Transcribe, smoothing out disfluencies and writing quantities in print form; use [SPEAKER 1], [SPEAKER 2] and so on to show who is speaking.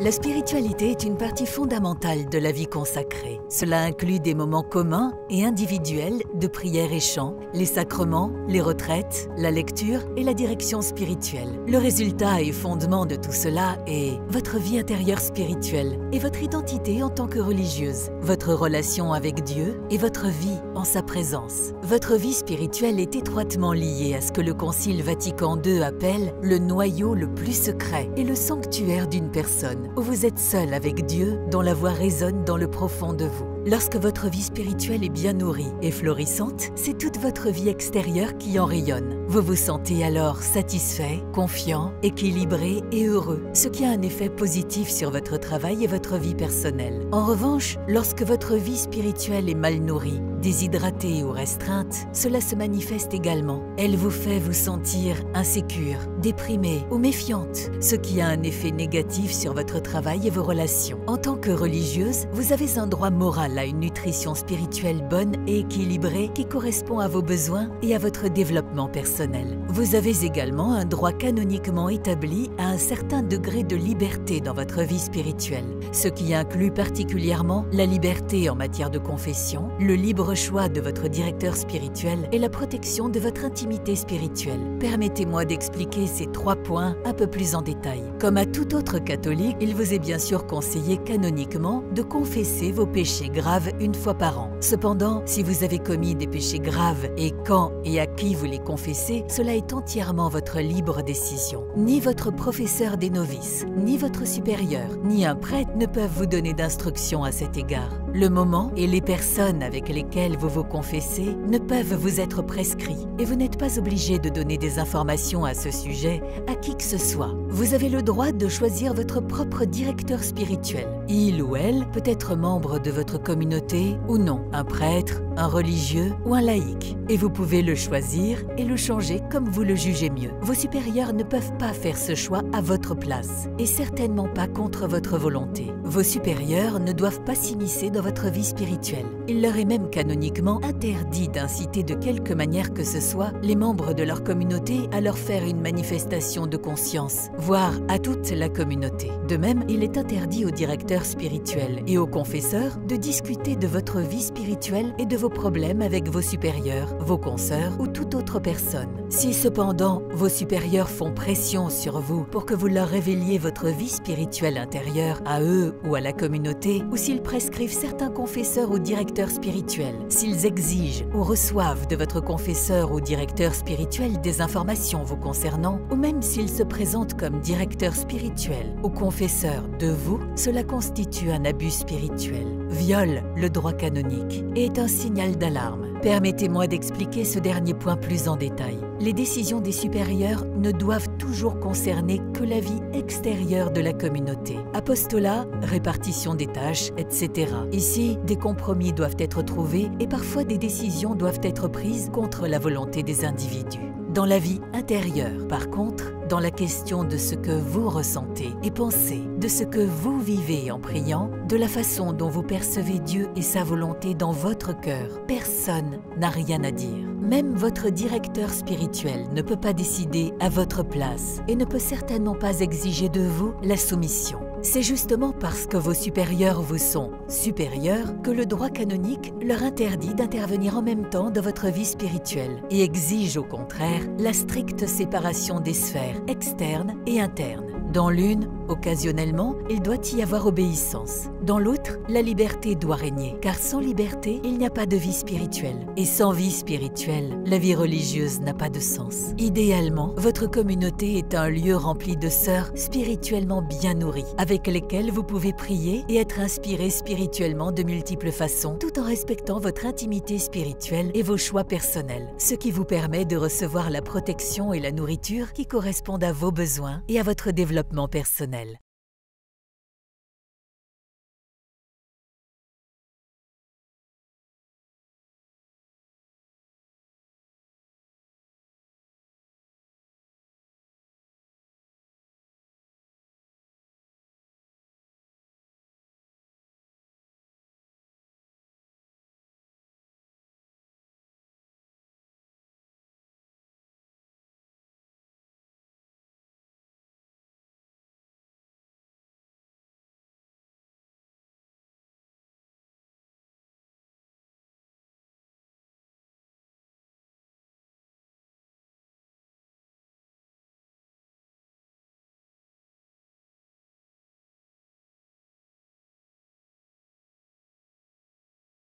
[SPEAKER 1] La spiritualité est une partie fondamentale de la vie consacrée. Cela inclut des moments communs et individuels de prière et chant, les sacrements, les retraites, la lecture et la direction spirituelle. Le résultat et fondement de tout cela est votre vie intérieure spirituelle et votre identité en tant que religieuse, votre relation avec Dieu et votre vie en sa présence. Votre vie spirituelle est étroitement liée à ce que le Concile Vatican II appelle le noyau le plus secret et le sanctuaire d'une personne, où vous êtes seul avec Dieu, dont la voix résonne dans le profond de vous. Lorsque votre vie spirituelle est bien nourrie et florissante, c'est toute votre vie extérieure qui en rayonne. Vous vous sentez alors satisfait, confiant, équilibré et heureux, ce qui a un effet positif sur votre travail et votre vie personnelle. En revanche, lorsque votre vie spirituelle est mal nourrie, déshydratée ou restreinte, cela se manifeste également. Elle vous fait vous sentir insécure, déprimée ou méfiante, ce qui a un effet négatif sur votre travail et vos relations. En tant que religieuse, vous avez un droit moral à une nutrition spirituelle bonne et équilibrée qui correspond à vos besoins et à votre développement personnel. Vous avez également un droit canoniquement établi à un certain degré de liberté dans votre vie spirituelle, ce qui inclut particulièrement la liberté en matière de confession, le libre choix de votre directeur spirituel et la protection de votre intimité spirituelle. Permettez-moi d'expliquer ces 3 points un peu plus en détail. Comme à tout autre catholique, il vous est bien sûr conseillé canoniquement de confesser vos péchés graves une fois par an. Cependant, si vous avez commis des péchés graves et quand et à qui vous les confessez, cela est entièrement votre libre décision. Ni votre professeur des novices, ni votre supérieur, ni un prêtre ne peuvent vous donner d'instructions à cet égard. Le moment et les personnes avec lesquelles vous vous confessez ne peuvent vous être prescrits et vous n'êtes pas obligé de donner des informations à ce sujet à qui que ce soit. Vous avez le droit de choisir votre propre directeur spirituel. Il ou elle peut être membre de votre communauté ou non, un prêtre, un religieux ou un laïc. Et vous pouvez le choisir et le changer comme vous le jugez mieux. Vos supérieurs ne peuvent pas faire ce choix à votre place et certainement pas contre votre volonté. Vos supérieurs ne doivent pas s'immiscer dans votre vie spirituelle. Il leur est même canoniquement interdit d'inciter de quelque manière que ce soit les membres de leur communauté à leur faire une manifestation de conscience, voire à toute la communauté. De même, il est interdit aux directeurs spirituels et aux confesseurs de discuter de votre vie spirituelle et de vos problèmes avec vos supérieurs, vos consoeurs ou toute autre personne. Si cependant vos supérieurs font pression sur vous pour que vous leur révéliez votre vie spirituelle intérieure à eux ou à la communauté, ou s'ils prescrivent certains confesseurs ou directeurs spirituels, s'ils exigent ou reçoivent de votre confesseur ou directeur spirituel des informations vous concernant, ou même s'ils se présentent comme directeur spirituel ou confesseur de vous, cela constitue un abus spirituel, viole le droit canonique et est un signal d'alarme. Permettez-moi d'expliquer ce dernier point plus en détail. Les décisions des supérieurs ne doivent toujours concerner que la vie extérieure de la communauté. Apostolat, répartition des tâches, etc. Ici, des compromis doivent être trouvés et parfois des décisions doivent être prises contre la volonté des individus. Dans la vie intérieure, par contre, dans la question de ce que vous ressentez et pensez, de ce que vous vivez en priant, de la façon dont vous percevez Dieu et sa volonté dans votre cœur, personne n'a rien à dire. Même votre directeur spirituel ne peut pas décider à votre place et ne peut certainement pas exiger de vous la soumission. C'est justement parce que vos supérieurs vous sont supérieurs que le droit canonique leur interdit d'intervenir en même temps dans votre vie spirituelle et exige au contraire la stricte séparation des sphères externes et internes. Dans l'une, occasionnellement, il doit y avoir obéissance. Dans l'autre, la liberté doit régner, car sans liberté, il n'y a pas de vie spirituelle. Et sans vie spirituelle, la vie religieuse n'a pas de sens. Idéalement, votre communauté est un lieu rempli de sœurs spirituellement bien nourries, avec lesquelles vous pouvez prier et être inspiré spirituellement de multiples façons, tout en respectant votre intimité spirituelle et vos choix personnels, ce qui vous permet de recevoir la protection et la nourriture qui correspondent à vos besoins et à votre développement personnel.